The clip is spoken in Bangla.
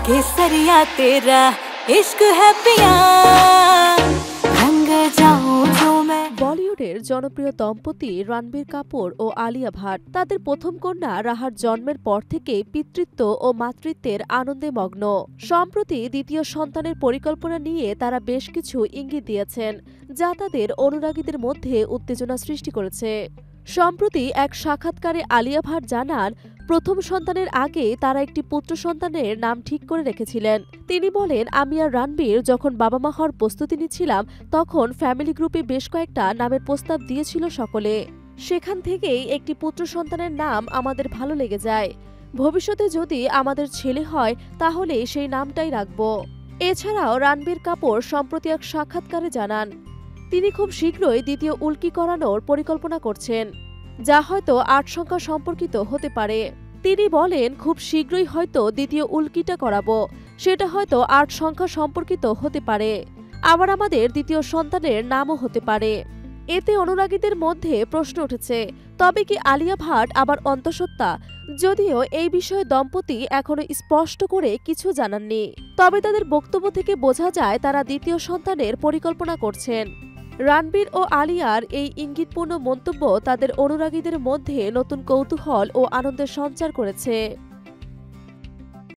केसरिया तेरा इश्क है पिया रंग जाऊं जो मैं। বলিউডের জনপ্রিয় দম্পতি রণবীর কাপুর ও আলিয়া ভাট তাদের প্রথম কন্যা রাহার জন্মের পর থেকে পিতৃত্ব ও মাতৃত্বের আনন্দে মগ্ন। সম্প্রতি দ্বিতীয় সন্তানের পরিকল্পনা নিয়ে তারা বেশ কিছু ইঙ্গিত দিয়েছেন, যা তাদের অনুরাগীদের মধ্যে উত্তেজনা সৃষ্টি করেছে। সম্প্রতি এক সাক্ষাৎকারে আলিয়া ভাট জানান, প্রথম সন্তানের আগে তারা একটি পুত্র সন্তানের নাম ঠিক করে রেখেছিলেন। তিনি বলেন, আমি আর রণবীর যখন বাবা মা হওয়ার প্রস্তুতি নিচ্ছিলাম, তখন ফ্যামিলি গ্রুপে বেশ কয়েকটা নামের প্রস্তাব দিয়েছিল সকলে। সেখান থেকেই একটি পুত্র সন্তানের নাম আমাদের ভালো লেগে যায়। ভবিষ্যতে যদি আমাদের ছেলে হয় তাহলে সেই নামটাই রাখব। এছাড়াও রণবীর কাপুর সম্প্রতি এক সাক্ষাৎকারে জানান, তিনি খুব শীঘ্রই দ্বিতীয় উল্কি করানোর পরিকল্পনা করছেন, যা হয়তো ৮ সংখ্যা সম্পর্কিত হতে পারে। তিনি বলেন, খুব শীঘ্রই হয়তো দ্বিতীয় উল্কিটা করাবো, সেটা হয়তো ৮ সংখ্যা সম্পর্কিত হতে পারে, আবার আমাদের দ্বিতীয় সন্তানের নামও হতে পারে। এতে অনুরাগীদের মধ্যে প্রশ্ন উঠেছে, তবে কি আলিয়া ভাট আবার অন্তঃসত্ত্বা? যদিও এই বিষয়ে দম্পতি এখনো স্পষ্ট করে কিছু জানাননি, তবে তাদের বক্তব্য থেকে বোঝা যায় তারা দ্বিতীয় সন্তানের পরিকল্পনা করছেন। রণবীর ও আলিয়ার এই ইঙ্গিতপূর্ণ মন্তব্য তাদের অনুরাগীদের মধ্যে নতুন কৌতূহল ও আনন্দের সঞ্চার করেছে।